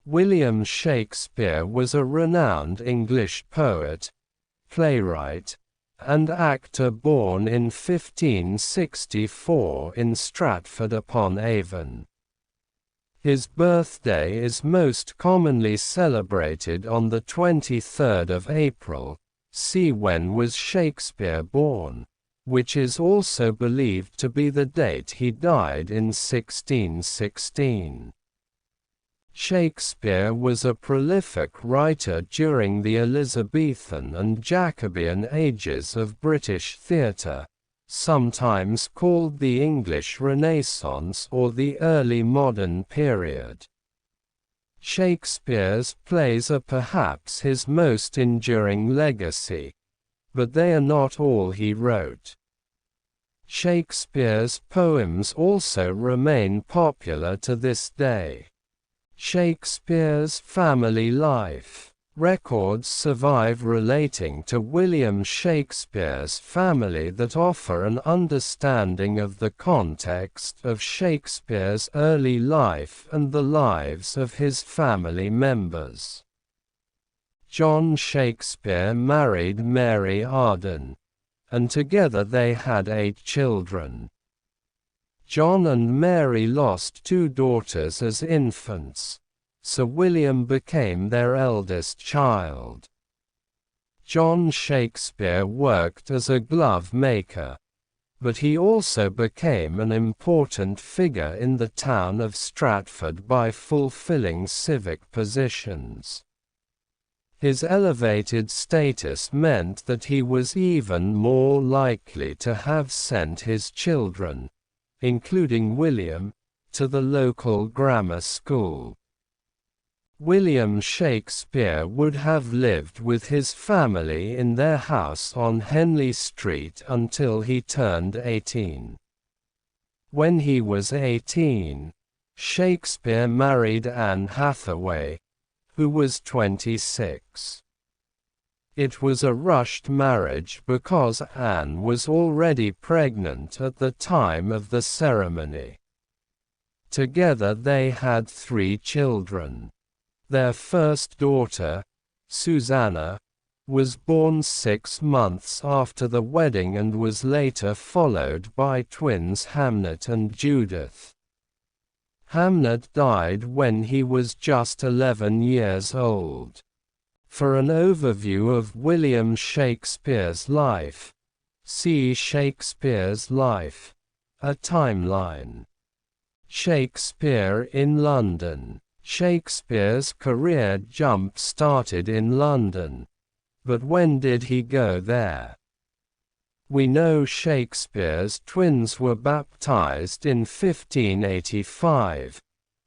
William Shakespeare was a renowned English poet, playwright, and actor born in 1564 in Stratford-upon-Avon. His birthday is most commonly celebrated on the 23rd of April, see when was Shakespeare born, which is also believed to be the date he died in 1616. Shakespeare was a prolific writer during the Elizabethan and Jacobean ages of British theatre, sometimes called the English Renaissance or the early modern period. Shakespeare's plays are perhaps his most enduring legacy, but they are not all he wrote. Shakespeare's poems also remain popular to this day. Shakespeare's family life. Records survive relating to William Shakespeare's family that offer an understanding of the context of Shakespeare's early life and the lives of his family members. John Shakespeare married Mary Arden, and together they had 8 children. John and Mary lost 2 daughters as infants, so William became their eldest child. John Shakespeare worked as a glove maker, but he also became an important figure in the town of Stratford by fulfilling civic positions. His elevated status meant that he was even more likely to have sent his children, including William, to the local grammar school. William Shakespeare would have lived with his family in their house on Henley Street until he turned 18. When he was 18, Shakespeare married Anne Hathaway, who was 26. It was a rushed marriage because Anne was already pregnant at the time of the ceremony. Together they had 3 children. Their first daughter, Susanna, was born 6 months after the wedding and was later followed by twins Hamnet and Judith. Hamnet died when he was just 11 years old. For an overview of William Shakespeare's life, see Shakespeare's Life, a timeline. Shakespeare in London. Shakespeare's career jump-started in London. But when did he go there? We know Shakespeare's twins were baptized in 1585,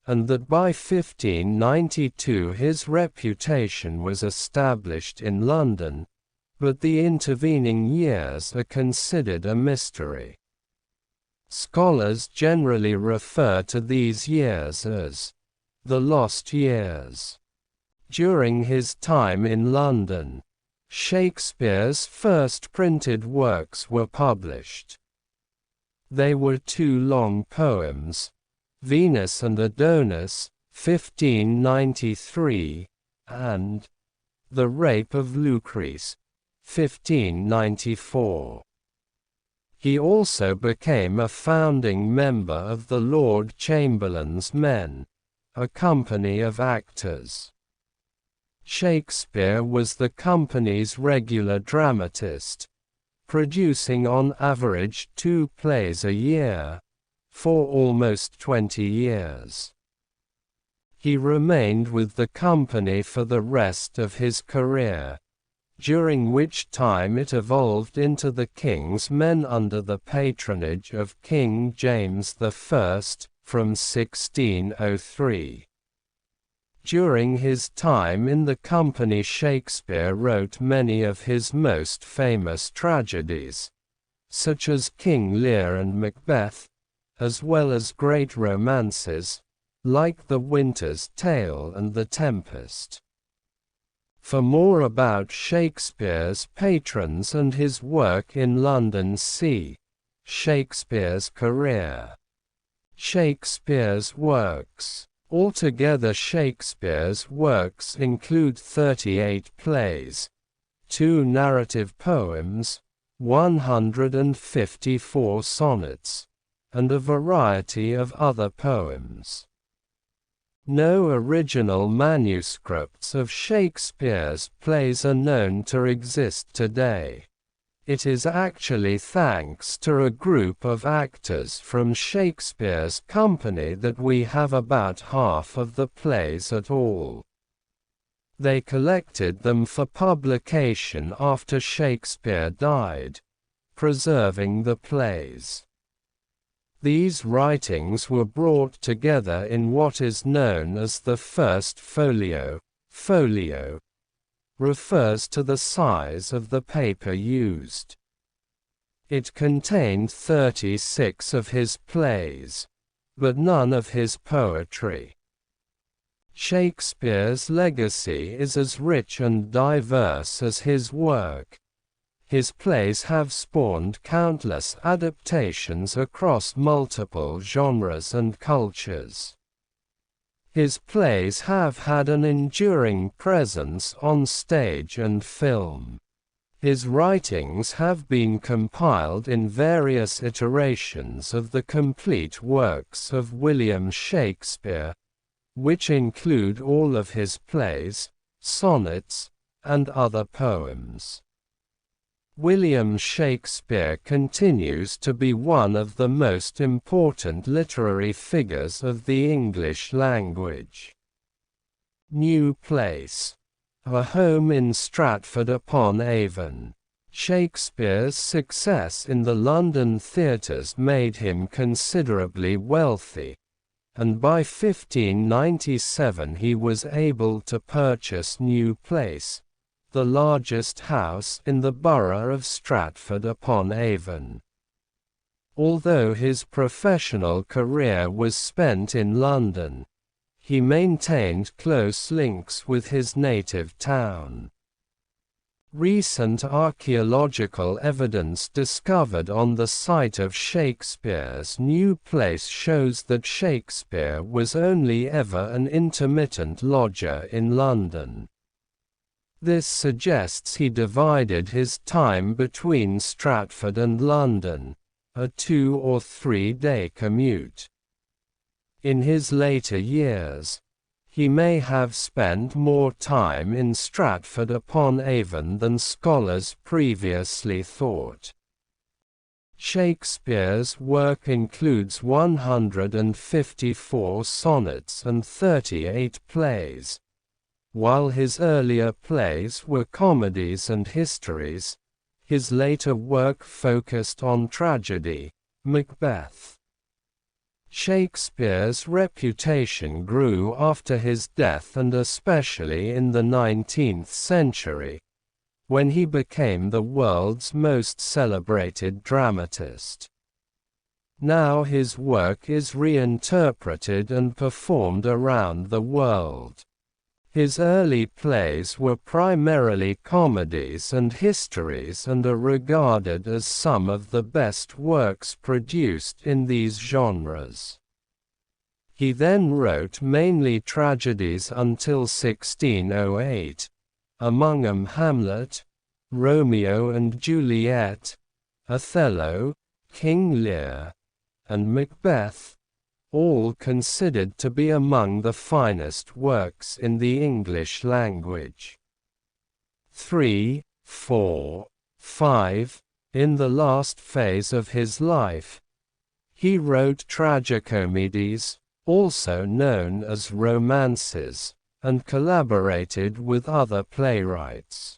and that by 1592 his reputation was established in London, but the intervening years are considered a mystery. Scholars generally refer to these years as the lost years. During his time in London, Shakespeare's first printed works were published. They were 2 long poems, Venus and Adonis, 1593, and The Rape of Lucrece, 1594. He also became a founding member of the Lord Chamberlain's Men, a company of actors. Shakespeare was the company's regular dramatist, producing on average 2 plays a year, for almost 20 years. He remained with the company for the rest of his career, during which time it evolved into the King's Men under the patronage of King James I from 1603. During his time in the company, Shakespeare wrote many of his most famous tragedies, such as King Lear and Macbeth, as well as great romances, like The Winter's Tale and The Tempest. For more about Shakespeare's patrons and his work in London, see Shakespeare's career. Shakespeare's works. Altogether Shakespeare's works include 38 plays, 2 narrative poems, 154 sonnets, and a variety of other poems. No original manuscripts of Shakespeare's plays are known to exist today. It is actually thanks to a group of actors from Shakespeare's company that we have about half of the plays at all. They collected them for publication after Shakespeare died, preserving the plays. These writings were brought together in what is known as the first folio. Folio refers to the size of the paper used. It contained 36 of his plays, but none of his poetry. Shakespeare's legacy is as rich and diverse as his work. His plays have spawned countless adaptations across multiple genres and cultures. His plays have had an enduring presence on stage and film. His writings have been compiled in various iterations of the complete works of William Shakespeare, which include all of his plays, sonnets, and other poems. William Shakespeare continues to be one of the most important literary figures of the English language. New Place. A home in Stratford-upon-Avon. Shakespeare's success in the London theatres made him considerably wealthy, and by 1597 he was able to purchase New Place, the largest house in the borough of Stratford-upon-Avon. Although his professional career was spent in London, he maintained close links with his native town. Recent archaeological evidence discovered on the site of Shakespeare's New Place shows that Shakespeare was only ever an intermittent lodger in London. This suggests he divided his time between Stratford and London, a 2 or 3 day commute. In his later years, he may have spent more time in Stratford-upon-Avon than scholars previously thought. Shakespeare's work includes 154 sonnets and 38 plays. While his earlier plays were comedies and histories, his later work focused on tragedy, Macbeth. Shakespeare's reputation grew after his death and especially in the 19th century, when he became the world's most celebrated dramatist. Now his work is reinterpreted and performed around the world. His early plays were primarily comedies and histories and are regarded as some of the best works produced in these genres. He then wrote mainly tragedies until 1608, among them Hamlet, Romeo and Juliet, Othello, King Lear, and Macbeth, all considered to be among the finest works in the English language. 3, 4, 5. In the last phase of his life, he wrote tragicomedies, also known as romances, and collaborated with other playwrights.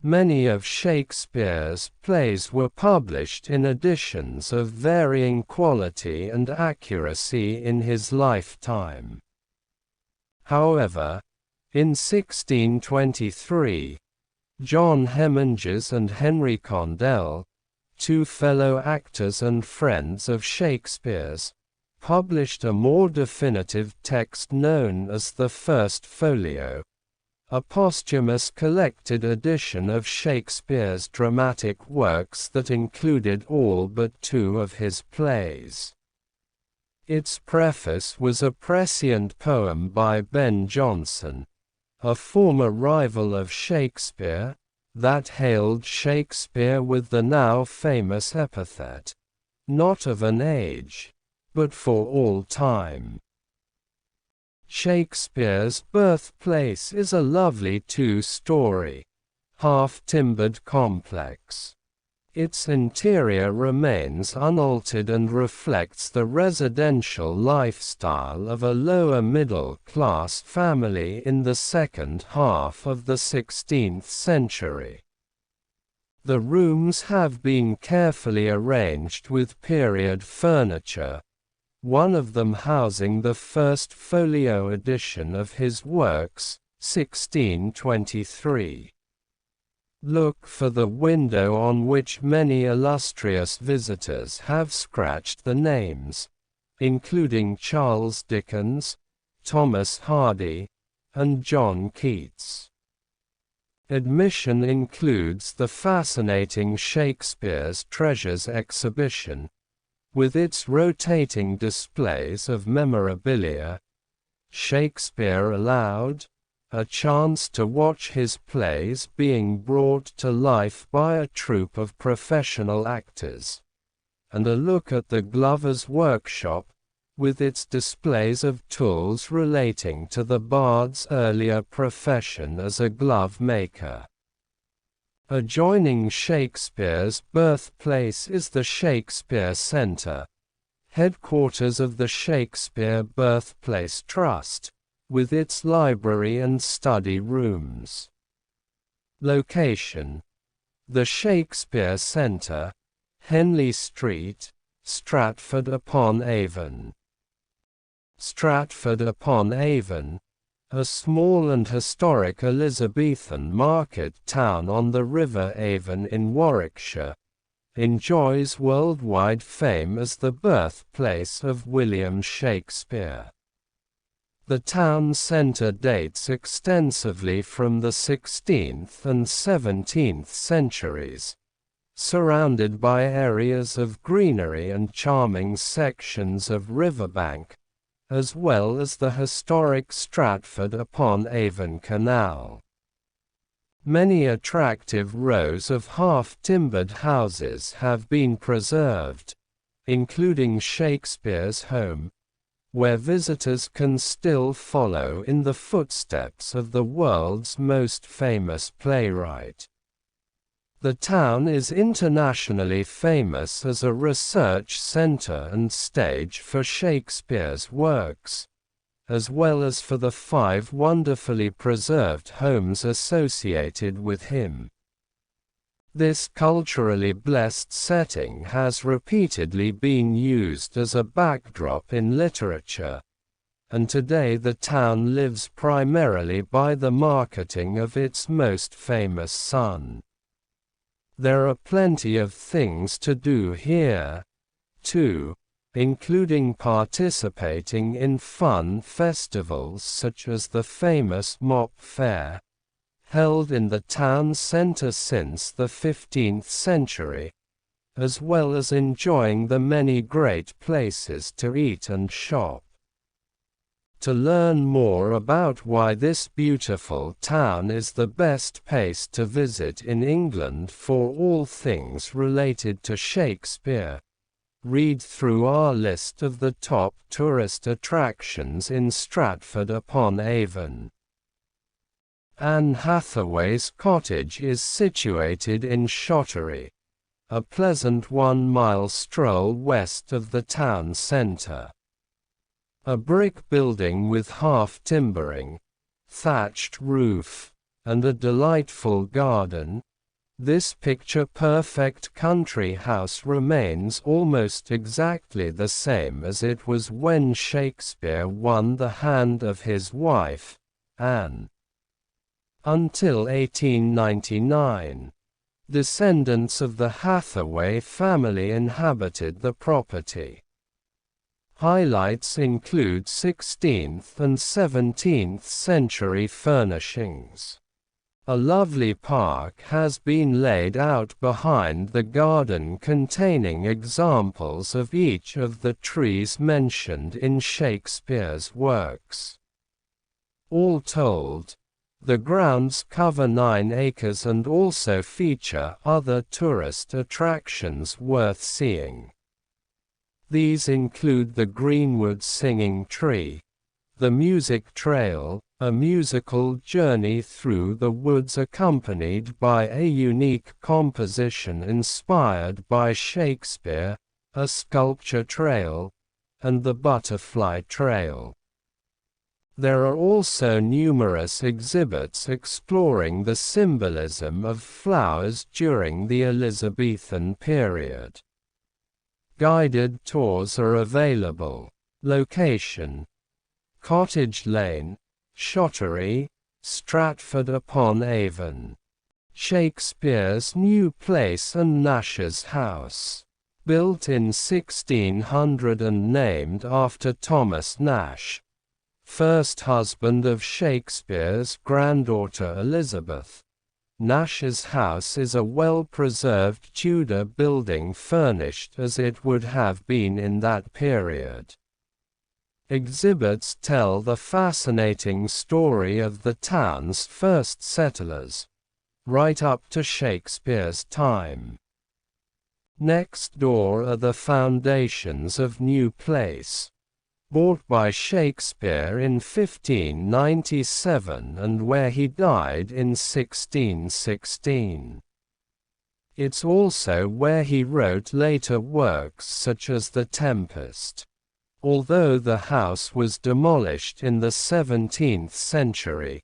Many of Shakespeare's plays were published in editions of varying quality and accuracy in his lifetime. However, in 1623, John Heminges and Henry Condell, 2 fellow actors and friends of Shakespeare's, published a more definitive text known as the First Folio, a posthumous collected edition of Shakespeare's dramatic works that included all but 2 of his plays. Its preface was a prescient poem by Ben Jonson, a former rival of Shakespeare, that hailed Shakespeare with the now famous epithet, not of an age, but for all time. Shakespeare's Birthplace is a lovely two-story, half-timbered complex. Its interior remains unaltered and reflects the residential lifestyle of a lower middle-class family in the second half of the 16th century. The rooms have been carefully arranged with period furniture, one of them housing the first folio edition of his works, 1623. Look for the window on which many illustrious visitors have scratched the names, including Charles Dickens, Thomas Hardy, and John Keats. Admission includes the fascinating Shakespeare's Treasures exhibition, with its rotating displays of memorabilia, Shakespeare Aloud, a chance to watch his plays being brought to life by a troupe of professional actors, and a look at the Glover's Workshop, with its displays of tools relating to the bard's earlier profession as a glove maker. Adjoining Shakespeare's Birthplace is the Shakespeare Centre, headquarters of the Shakespeare Birthplace Trust, with its library and study rooms. Location: the Shakespeare Centre, Henley Street, Stratford-upon-Avon. Stratford-upon-Avon, a small and historic Elizabethan market town on the River Avon in Warwickshire, enjoys worldwide fame as the birthplace of William Shakespeare. The town centre dates extensively from the 16th and 17th centuries, surrounded by areas of greenery and charming sections of riverbank, as well as the historic Stratford-upon-Avon Canal. Many attractive rows of half-timbered houses have been preserved, including Shakespeare's home, where visitors can still follow in the footsteps of the world's most famous playwright. The town is internationally famous as a research center and stage for Shakespeare's works, as well as for the 5 wonderfully preserved homes associated with him. This culturally blessed setting has repeatedly been used as a backdrop in literature, and today the town lives primarily by the marketing of its most famous son. There are plenty of things to do here, too, including participating in fun festivals such as the famous Mop Fair, held in the town centre since the 15th century, as well as enjoying the many great places to eat and shop. To learn more about why this beautiful town is the best place to visit in England for all things related to Shakespeare, read through our list of the top tourist attractions in Stratford-upon-Avon. Anne Hathaway's cottage is situated in Shottery, a pleasant 1-mile stroll west of the town centre. A brick building with half-timbering, thatched roof, and a delightful garden, this picture-perfect country house remains almost exactly the same as it was when Shakespeare won the hand of his wife, Anne. Until 1899, descendants of the Hathaway family inhabited the property. Highlights include 16th and 17th century furnishings. A lovely park has been laid out behind the garden containing examples of each of the trees mentioned in Shakespeare's works. All told, the grounds cover 9 acres and also feature other tourist attractions worth seeing. These include the Greenwood Singing Tree, the Music Trail, a musical journey through the woods accompanied by a unique composition inspired by Shakespeare, a sculpture trail, and the Butterfly Trail. There are also numerous exhibits exploring the symbolism of flowers during the Elizabethan period. Guided tours are available. Location: Cottage Lane, Shottery, Stratford-upon-Avon. Shakespeare's New Place and Nash's House. Built in 1600 and named after Thomas Nash, first husband of Shakespeare's granddaughter Elizabeth. Nash's house is a well-preserved Tudor building furnished as it would have been in that period. Exhibits tell the fascinating story of the town's first settlers, right up to Shakespeare's time. Next door are the foundations of New Place, bought by Shakespeare in 1597 and where he died in 1616. It's also where he wrote later works such as The Tempest. Although the house was demolished in the 17th century,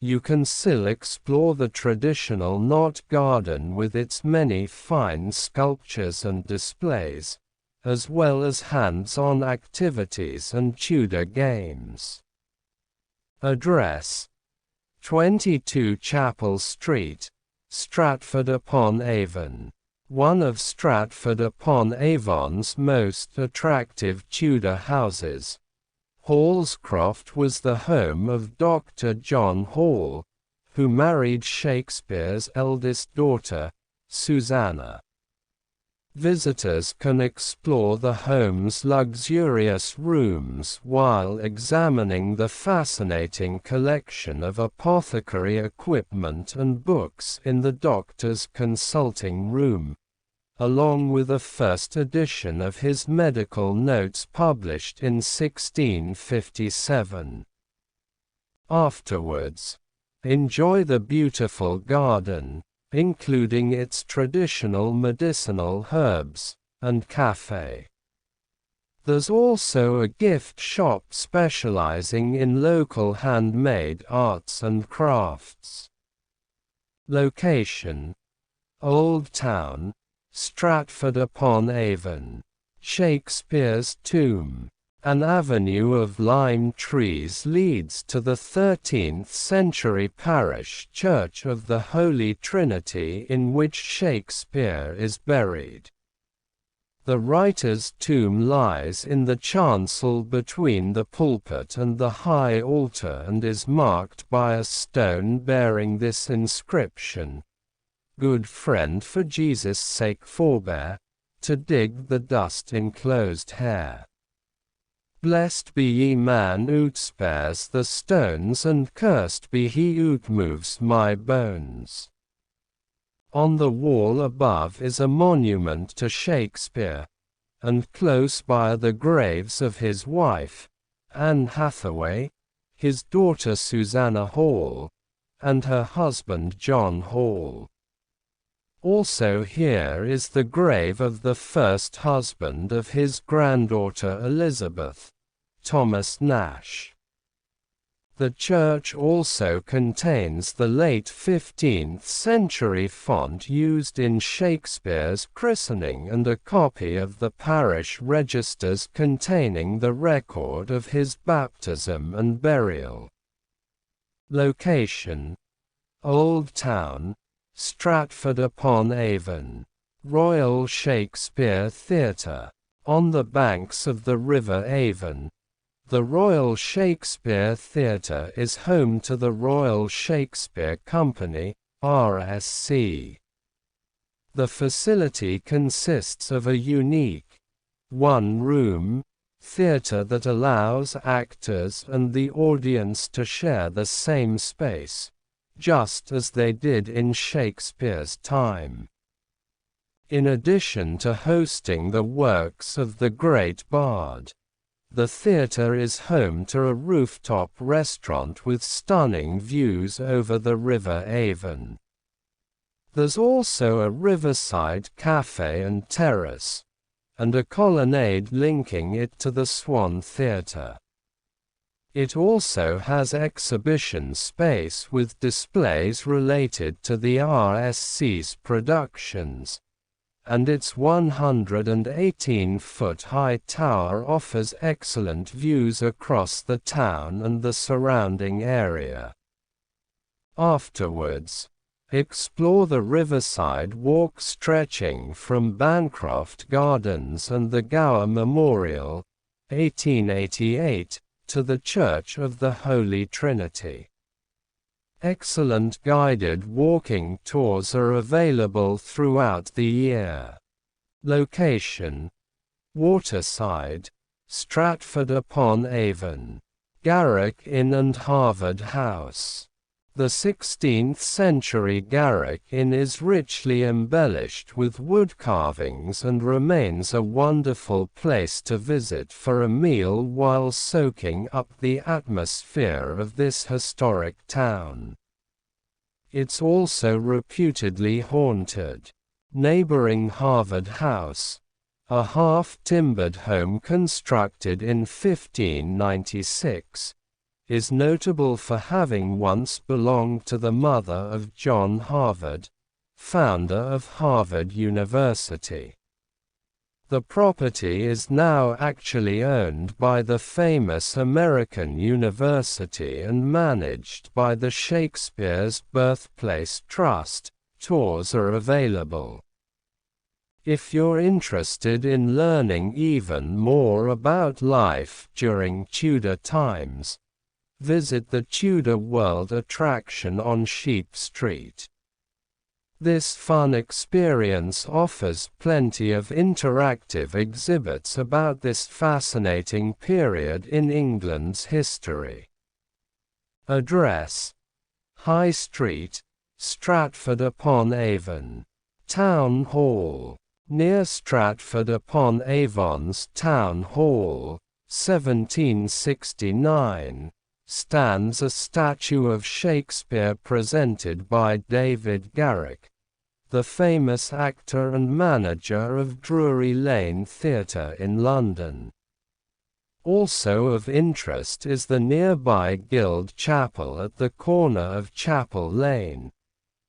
you can still explore the traditional knot garden with its many fine sculptures and displays, as well as hands-on activities and Tudor games. Address: 22 Chapel Street, Stratford-upon-Avon. One of Stratford-upon-Avon's most attractive Tudor houses, Hallscroft was the home of Dr. John Hall, who married Shakespeare's eldest daughter, Susanna. Visitors can explore the home's luxurious rooms while examining the fascinating collection of apothecary equipment and books in the doctor's consulting room, along with a first edition of his medical notes published in 1657. Afterwards, enjoy the beautiful garden, including its traditional medicinal herbs, and cafe. There's also a gift shop specializing in local handmade arts and crafts. Location: Old Town, Stratford-upon-Avon. Shakespeare's tomb. An avenue of lime trees leads to the 13th-century parish church of the Holy Trinity in which Shakespeare is buried. The writer's tomb lies in the chancel between the pulpit and the high altar and is marked by a stone bearing this inscription: "Good friend, for Jesus' sake forbear to dig the dust-enclosed hair. Blessed be ye man oot spares the stones, and cursed be he oot moves my bones." On the wall above is a monument to Shakespeare, and close by are the graves of his wife, Anne Hathaway, his daughter Susanna Hall, and her husband John Hall. Also here is the grave of the first husband of his granddaughter Elizabeth, Thomas Nash. The church also contains the late 15th-century font used in Shakespeare's christening and a copy of the parish registers containing the record of his baptism and burial. Location: Old Town, Stratford-upon-Avon. Royal Shakespeare Theatre. On the banks of the River Avon, The Royal Shakespeare Theatre is home to the Royal Shakespeare Company, RSC. The facility consists of a unique, one-room, theatre that allows actors and the audience to share the same space, just as they did in Shakespeare's time. In addition to hosting the works of the great bard, the theatre is home to a rooftop restaurant with stunning views over the River Avon. There's also a riverside cafe and terrace, and a colonnade linking it to the Swan Theatre. It also has exhibition space with displays related to the RSC's productions, and its 118-foot-high tower offers excellent views across the town and the surrounding area. Afterwards, explore the riverside walk stretching from Bancroft Gardens and the Gower Memorial, 1888, to the Church of the Holy Trinity. Excellent guided walking tours are available throughout the year. Location: Waterside, Stratford-upon-Avon, Garrick Inn and Harvard House. The 16th-century Garrick Inn is richly embellished with wood carvings and remains a wonderful place to visit for a meal while soaking up the atmosphere of this historic town. It's also reputedly haunted. Neighboring Harvard House, a half-timbered home constructed in 1596, is notable for having once belonged to the mother of John Harvard, founder of Harvard University. The property is now actually owned by the famous American University and managed by the Shakespeare's Birthplace Trust. Tours are available. If you're interested in learning even more about life during Tudor times, visit the Tudor World attraction on Sheep Street. This fun experience offers plenty of interactive exhibits about this fascinating period in England's history. Address: High Street, Stratford-upon-Avon. Town Hall. Near Stratford-upon-Avon's Town Hall, 1769, stands a statue of Shakespeare presented by David Garrick, the famous actor and manager of Drury Lane Theatre in London. Also of interest is the nearby Guild Chapel at the corner of Chapel Lane,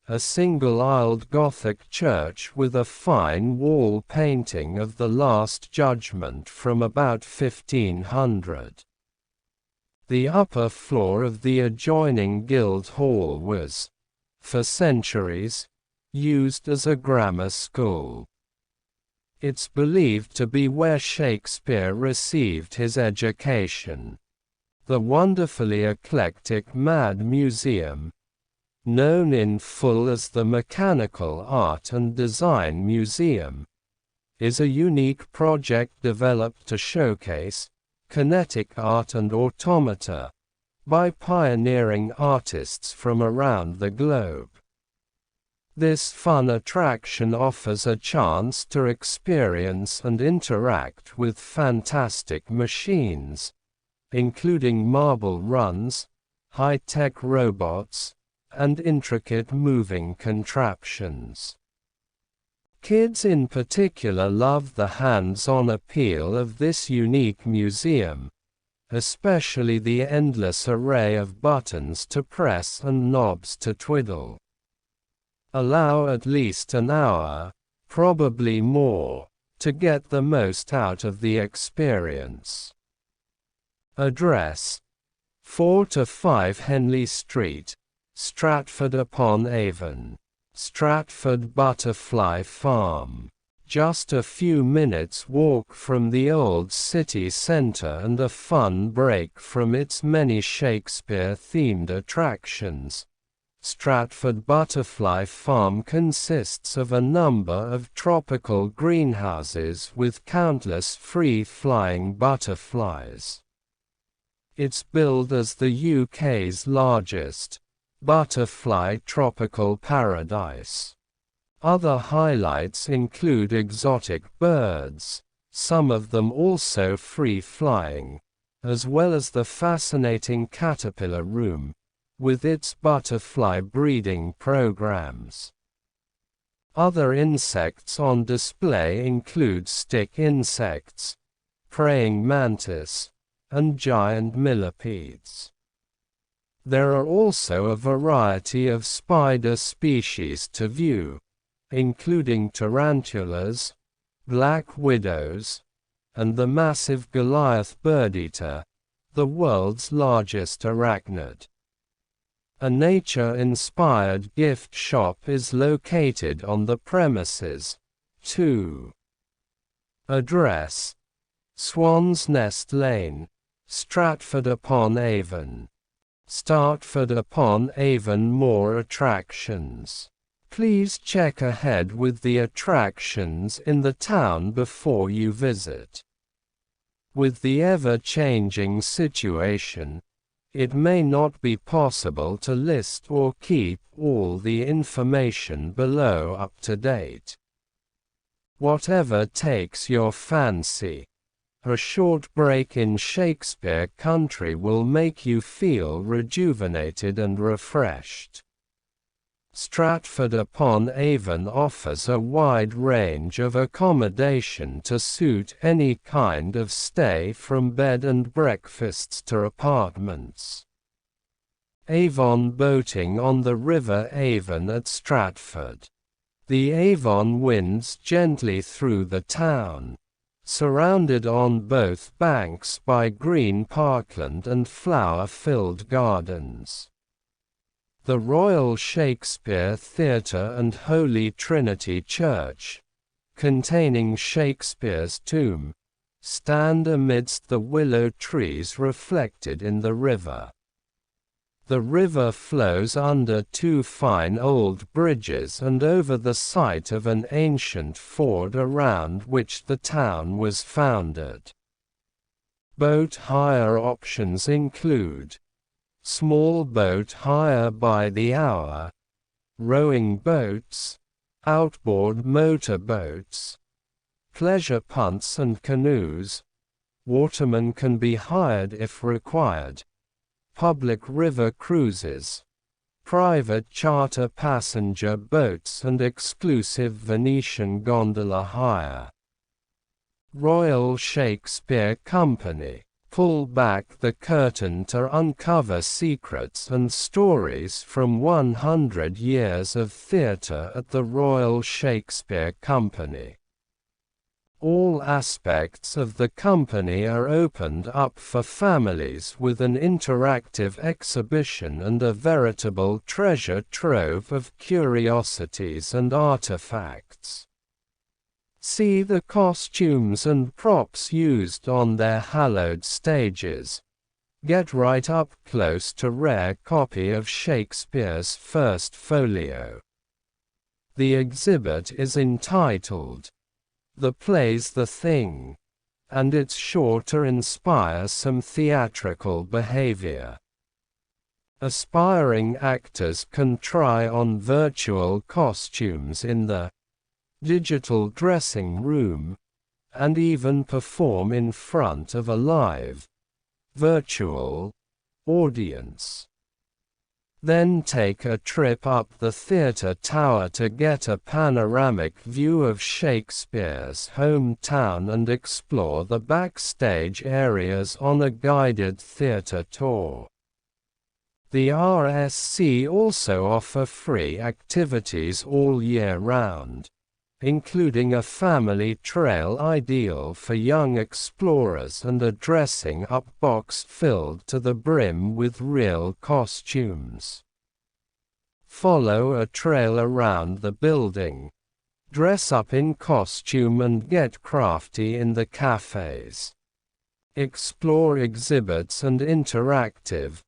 a single-aisled Gothic church with a fine wall painting of the Last Judgment from about 1500. The upper floor of the adjoining Guildhall was, for centuries, used as a grammar school. It's believed to be where Shakespeare received his education. The wonderfully eclectic Mad Museum, known in full as the Mechanical Art and Design Museum, is a unique project developed to showcase kinetic art and automata by pioneering artists from around the globe. This fun attraction offers a chance to experience and interact with fantastic machines, including marble runs, high-tech robots, and intricate moving contraptions. Kids in particular love the hands-on appeal of this unique museum, especially the endless array of buttons to press and knobs to twiddle. Allow at least an hour, probably more, to get the most out of the experience. Address: 4 to 5 Henley Street, Stratford-upon-Avon. Stratford Butterfly Farm. just a few minutes' walk from the old city centre and a fun break from its many Shakespeare-themed attractions. Startford Butterfly Farm consists of a number of tropical greenhouses with countless free-flying butterflies. It's billed as the UK's largest butterfly tropical paradise. Other highlights include exotic birds, some of them also free-flying, as well as the fascinating caterpillar room, with its butterfly breeding programs. Other insects on display include stick insects, praying mantis, and giant millipedes. There are also a variety of spider species to view, including tarantulas, black widows, and the massive Goliath bird-eater, the world's largest arachnid. A nature-inspired gift shop is located on the premises, too. Address: Swan's Nest Lane, Stratford-upon-Avon. Startford-upon-Avon. More attractions. Please check ahead with the attractions in the town before you visit. With the ever-changing situation, it may not be possible to list or keep all the information below up to date. Whatever takes your fancy, a short break in Shakespeare country will make you feel rejuvenated and refreshed. Stratford-upon-Avon offers a wide range of accommodation to suit any kind of stay, from bed and breakfasts to apartments. Avon boating on the River Avon at Stratford. The Avon winds gently through the town, surrounded on both banks by green parkland and flower-filled gardens. The Royal Shakespeare Theatre and Holy Trinity Church, containing Shakespeare's tomb, stand amidst the willow trees reflected in the river. The river flows under two fine old bridges and over the site of an ancient ford around which the town was founded. Boat hire options include small boat hire by the hour, rowing boats, outboard motor boats, pleasure punts and canoes. Watermen can be hired if required. Public river cruises, private charter passenger boats and exclusive Venetian gondola hire. Royal Shakespeare Company. Pull back the curtain to uncover secrets and stories from 100 years of theatre at the Royal Shakespeare Company. All aspects of the company are opened up for families with an interactive exhibition and a veritable treasure trove of curiosities and artifacts. See the costumes and props used on their hallowed stages. Get right up close to rare copy of Shakespeare's First Folio. The exhibit is entitled "The Play's the Thing," and it's sure to inspire some theatrical behavior. Aspiring actors can try on virtual costumes in the digital dressing room, and even perform in front of a live, virtual audience. Then take a trip up the theatre tower to get a panoramic view of Shakespeare's hometown and explore the backstage areas on a guided theatre tour. The RSC also offer free activities all year round, including a family trail ideal for young explorers and a dressing-up box filled to the brim with real costumes. Follow a trail around the building, Dress up in costume and get crafty in the cafes. Explore exhibits and interactive,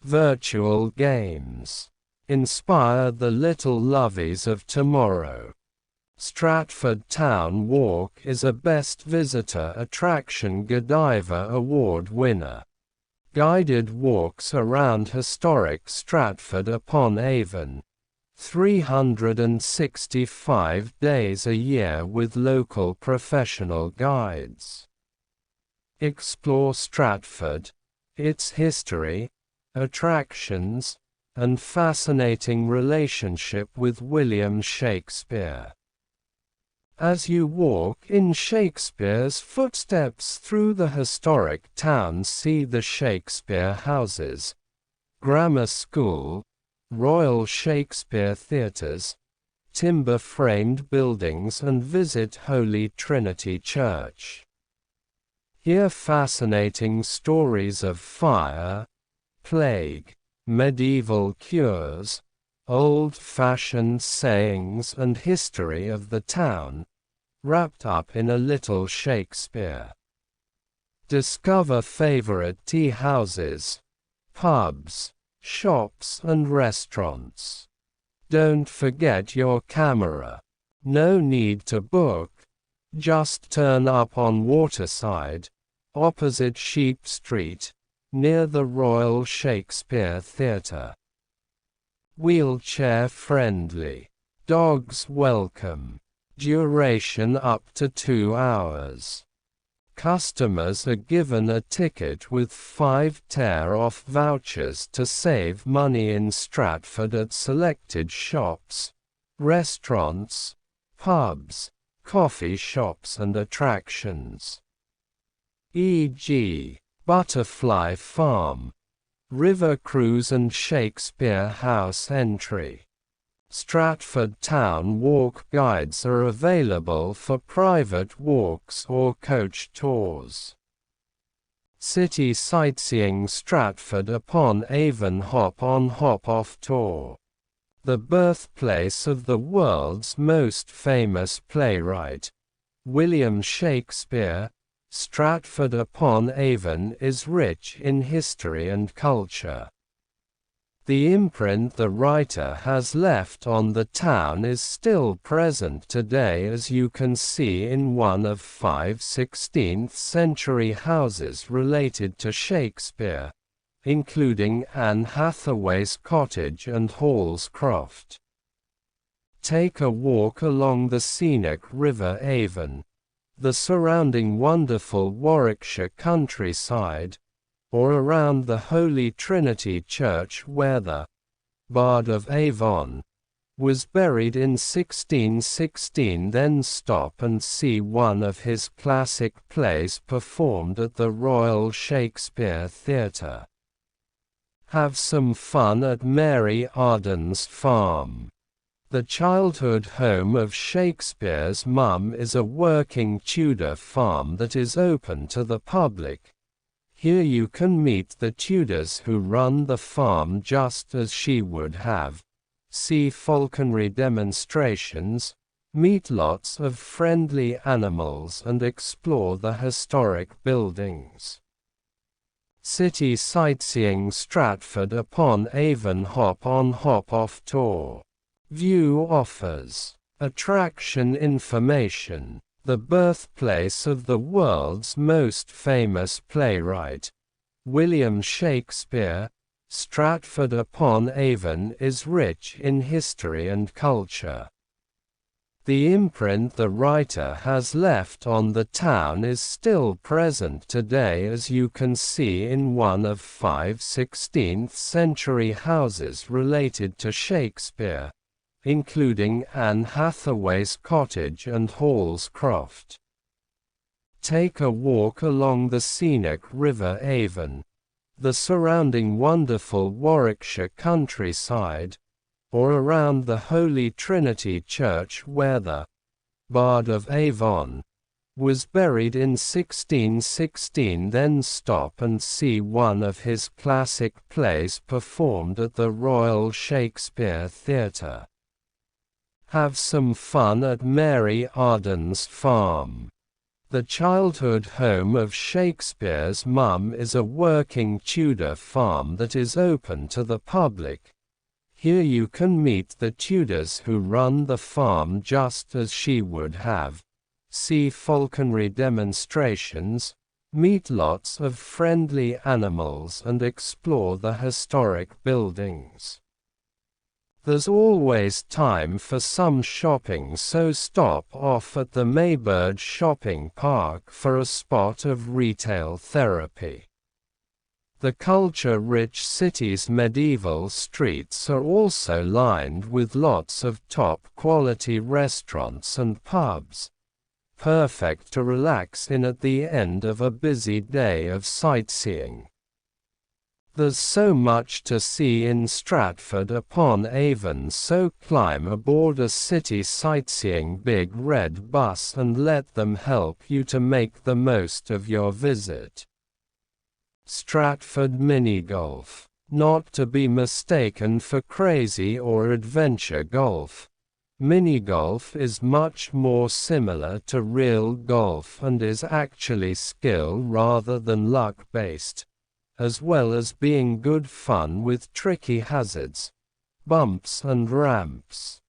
virtual games. Inspire the little lovies of tomorrow. Stratford Town Walk is a Best Visitor Attraction Godiva Award winner. Guided walks around historic Stratford-upon-Avon. 365 days a year with local professional guides. Explore Stratford, its history, attractions, and fascinating relationship with William Shakespeare. As you walk in Shakespeare's footsteps through the historic town, see the Shakespeare Houses, Grammar School, Royal Shakespeare Theatres, timber-framed buildings, and visit Holy Trinity Church. Hear fascinating stories of fire, plague, medieval cures, old-fashioned sayings, and history of the town, wrapped up in a little Shakespeare. Discover favorite tea houses, pubs, shops, and restaurants. Don't forget your camera. No need to book. Just turn up on Waterside, opposite Sheep Street, near the Royal Shakespeare Theatre. Wheelchair friendly. Dogs welcome. Duration up to 2 hours. Customers are given a ticket with 5 tear-off vouchers to save money in Stratford at selected shops, restaurants, pubs, coffee shops, and attractions. E.g., Butterfly Farm, River Cruise, and Shakespeare House entry. Stratford Town Walk guides are available for private walks or coach tours. City Sightseeing Stratford-upon-Avon Hop-on Hop-off Tour. The birthplace of the world's most famous playwright, William Shakespeare, Stratford-upon-Avon is rich in history and culture. The imprint the writer has left on the town is still present today, as you can see in one of 5 16th-century houses related to Shakespeare, including Anne Hathaway's cottage and Hall's Croft. Take a walk along the scenic River Avon, the surrounding wonderful Warwickshire countryside, or around the Holy Trinity Church where the Bard of Avon was buried in 1616. Then stop and see one of his classic plays performed at the Royal Shakespeare Theatre. Have some fun at Mary Arden's farm. The childhood home of Shakespeare's mum is a working Tudor farm that is open to the public. Here you can meet the Tudors who run the farm just as she would have. See falconry demonstrations, meet lots of friendly animals, and explore the historic buildings. City Sightseeing Stratford-upon-Avon Hop-on Hop-off Tour. View offers. Attraction information. The birthplace of the world's most famous playwright, William Shakespeare, Stratford-upon-Avon is rich in history and culture. The imprint the writer has left on the town is still present today, as you can see in one of 5 16th-century houses related to Shakespeare, including Anne Hathaway's cottage and Hall's Croft. Take a walk along the scenic River Avon, the surrounding wonderful Warwickshire countryside, or around the Holy Trinity Church where the Bard of Avon was buried in 1616. Then stop and see one of his classic plays performed at the Royal Shakespeare Theatre. Have some fun at Mary Arden's farm. The childhood home of Shakespeare's mum is a working Tudor farm that is open to the public. Here you can meet the Tudors who run the farm just as she would have. See falconry demonstrations, meet lots of friendly animals and explore the historic buildings. There's always time for some shopping, so stop off at the Maybird Shopping Park for a spot of retail therapy. The culture-rich city's medieval streets are also lined with lots of top-quality restaurants and pubs, perfect to relax in at the end of a busy day of sightseeing. There's so much to see in Stratford-upon-Avon, so climb aboard a city sightseeing big red bus and let them help you to make the most of your visit. Stratford Minigolf, not to be mistaken for crazy or adventure golf. Minigolf is much more similar to real golf and is actually skill rather than luck-based, as well as being good fun with tricky hazards, bumps and ramps.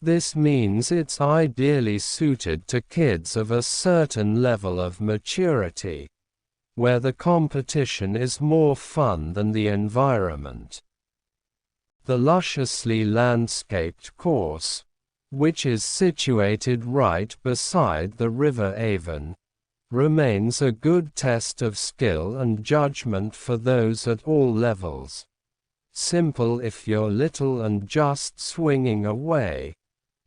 This means it's ideally suited to kids of a certain level of maturity, where the competition is more fun than the environment. The lusciously landscaped course, which is situated right beside the River Avon, remains a good test of skill and judgment for those at all levels. Simple if you're little and just swinging away,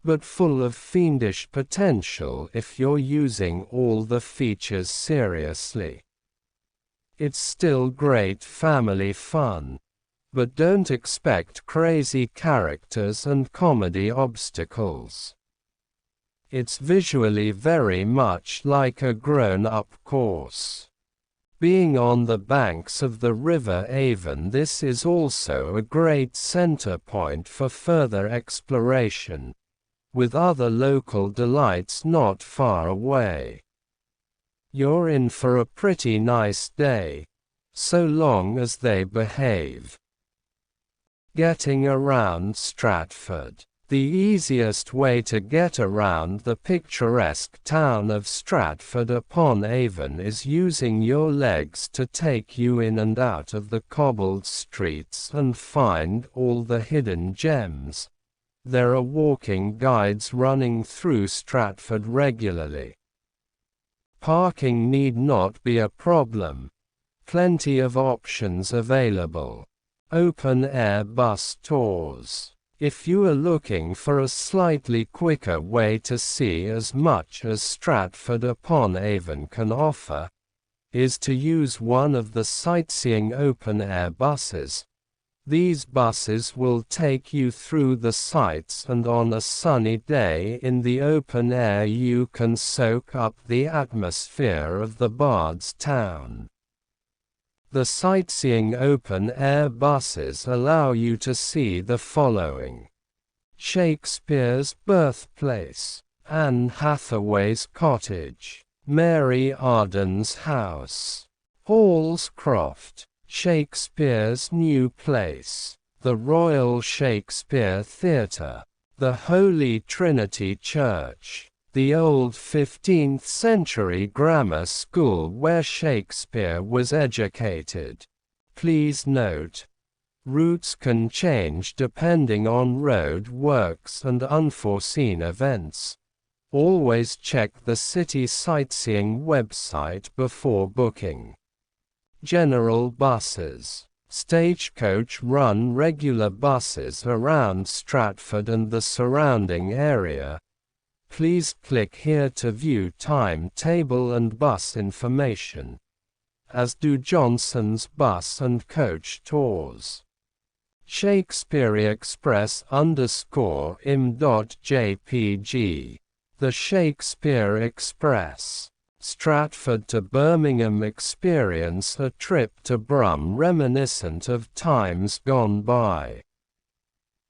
but full of fiendish potential if you're using all the features seriously. It's still great family fun, but don't expect crazy characters and comedy obstacles. It's visually very much like a grown-up course. Being on the banks of the River Avon, this is also a great center point for further exploration, with other local delights not far away. You're in for a pretty nice day, so long as they behave. Getting around Stratford. The easiest way to get around the picturesque town of Stratford-upon-Avon is using your legs to take you in and out of the cobbled streets and find all the hidden gems. There are walking guides running through Stratford regularly. Parking need not be a problem. Plenty of options available. Open-air bus tours. If you are looking for a slightly quicker way to see as much as Stratford-upon-Avon can offer, is to use one of the sightseeing open-air buses. These buses will take you through the sights, and on a sunny day in the open air you can soak up the atmosphere of the Bard's town. The sightseeing open-air buses allow you to see the following: Shakespeare's Birthplace, Anne Hathaway's cottage, Mary Arden's house, Hallscroft, Shakespeare's new place, the Royal Shakespeare Theatre, the Holy Trinity Church, the old 15th century grammar school where Shakespeare was educated. Please note, routes can change depending on road works and unforeseen events. Always check the city sightseeing website before booking. General buses. Stagecoach run regular buses around Stratford and the surrounding area. Please click here to view timetable and bus information, as do Johnson's bus and coach tours. Shakespeare Express _im.jpg. The Shakespeare Express. Stratford to Birmingham experience, a trip to Brum reminiscent of times gone by.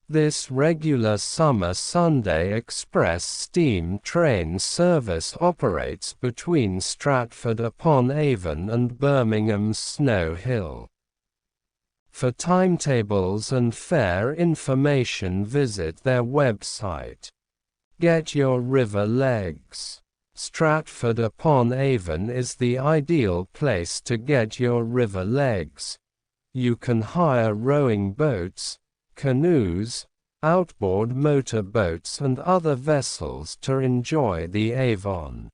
This regular summer Sunday express steam train service operates between Stratford-upon-Avon and Birmingham's Snow Hill. For timetables and fare information visit their website. Get your river legs. Stratford-upon-Avon is the ideal place to get your river legs. You can hire rowing boats, canoes, outboard motor boats and other vessels to enjoy the Avon.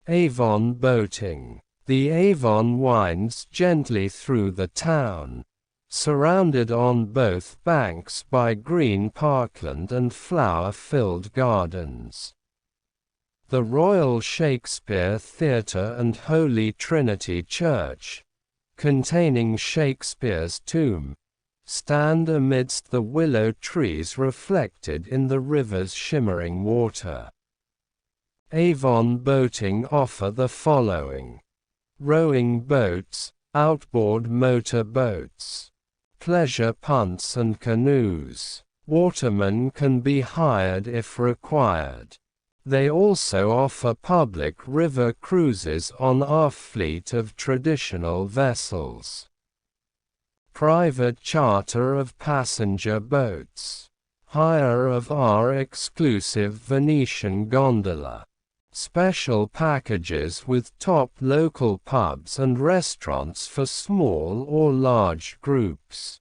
Avon boating. The Avon winds gently through the town, surrounded on both banks by green parkland and flower-filled gardens. The Royal Shakespeare Theatre and Holy Trinity Church, containing Shakespeare's tomb, stand amidst the willow trees reflected in the river's shimmering water. Avon boating offer the following: rowing boats, outboard motor boats, pleasure punts and canoes. Watermen can be hired if required. They also offer public river cruises on our fleet of traditional vessels. Private charter of passenger boats. Hire of our exclusive Venetian gondola. Special packages with top local pubs and restaurants for small or large groups.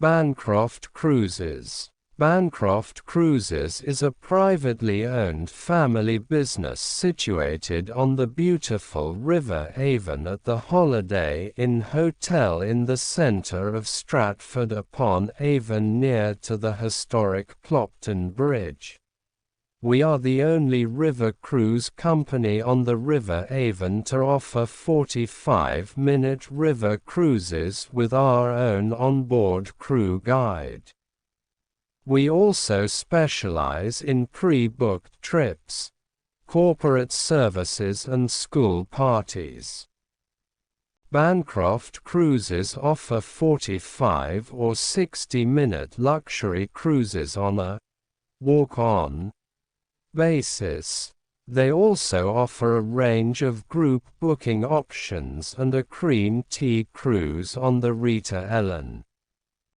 Bancroft Cruises. Bancroft Cruises is a privately owned family business situated on the beautiful River Avon at the Holiday Inn Hotel in the center of Stratford-upon-Avon near to the historic Clopton Bridge. We are the only river cruise company on the River Avon to offer 45-minute river cruises with our own onboard crew guide. We also specialize in pre-booked trips, corporate services and school parties. Bancroft Cruises offer 45 or 60-minute luxury cruises on a walk-on basis. They also offer a range of group booking options and a cream tea cruise on the Rita Ellen.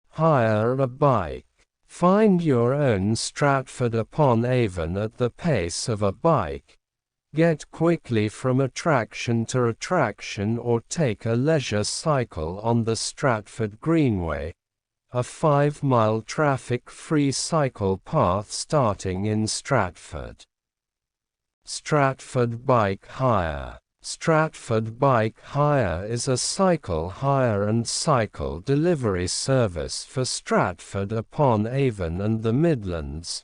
Hire a bike. Find your own Stratford-upon-Avon at the pace of a bike. Get quickly from attraction to attraction or take a leisure cycle on the Stratford Greenway, a 5-mile traffic-free cycle path starting in Stratford. Stratford Bike Hire. Stratford Bike Hire is a cycle hire and cycle delivery service for Stratford-upon-Avon and the Midlands,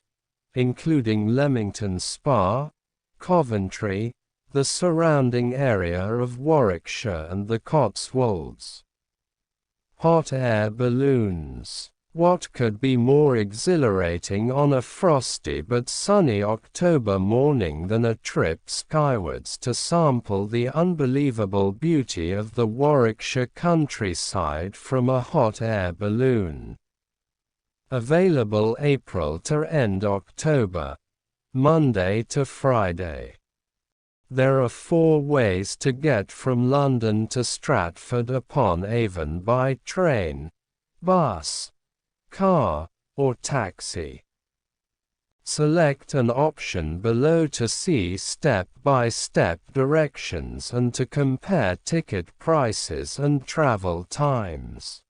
including Leamington Spa, Coventry, the surrounding area of Warwickshire and the Cotswolds. Hot air balloons. What could be more exhilarating on a frosty but sunny October morning than a trip skywards to sample the unbelievable beauty of the Warwickshire countryside from a hot air balloon? Available April to end October, Monday to Friday. There are 4 ways to get from London to Stratford-upon-Avon by train, bus, car, or taxi. Select an option below to see step-by-step directions and to compare ticket prices and travel times.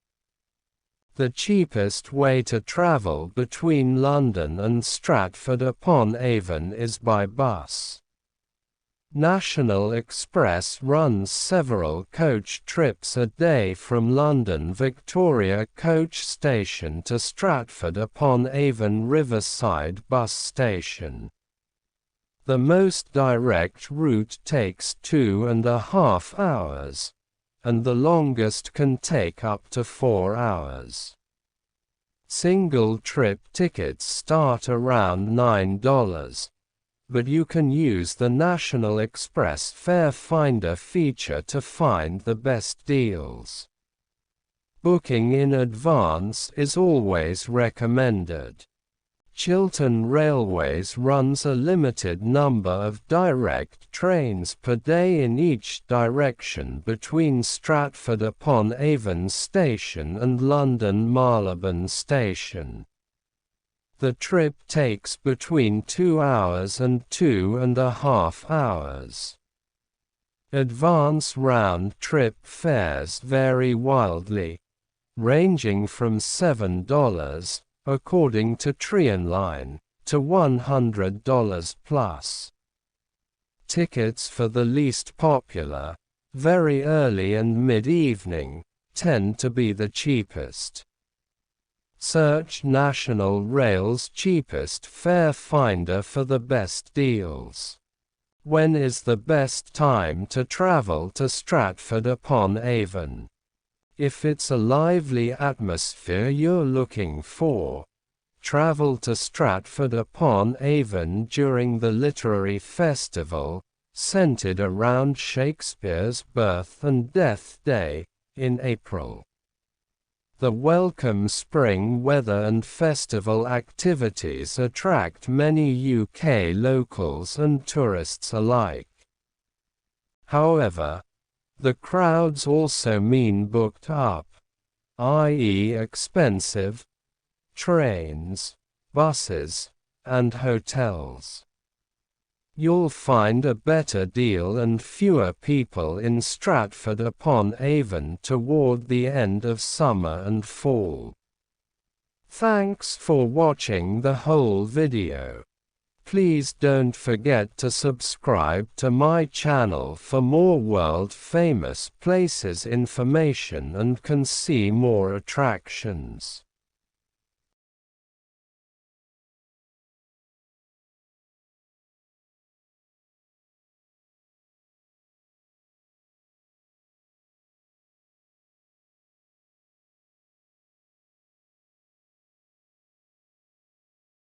The cheapest way to travel between London and Stratford-upon-Avon is by bus. National Express runs several coach trips a day from London Victoria Coach Station to Stratford-upon-Avon Riverside Bus Station. The most direct route takes 2.5 hours, and the longest can take up to 4 hours. Single-trip tickets start around $9. But you can use the National Express Fare Finder feature to find the best deals. Booking in advance is always recommended. Chiltern Railways runs a limited number of direct trains per day in each direction between Stratford-upon-Avon Station and London Marylebone Station. The trip takes between 2 hours and 2.5 hours. Advance round-trip fares vary wildly, ranging from $7, according to Trionline, to $100 plus. Tickets for the least popular, very early and mid-evening, tend to be the cheapest. Search National Rail's cheapest fare finder for the best deals. When is the best time to travel to Stratford-upon-Avon? If it's a lively atmosphere you're looking for, travel to Stratford-upon-Avon during the literary festival, centered around Shakespeare's birth and death day, in April. The welcome spring weather and festival activities attract many UK locals and tourists alike. However, the crowds also mean booked up, i.e. expensive, trains, buses, and hotels. You'll find a better deal and fewer people in Stratford-upon-Avon toward the end of summer and fall. Thanks for watching the whole video. Please don't forget to subscribe to my channel for more world-famous places information and can see more attractions.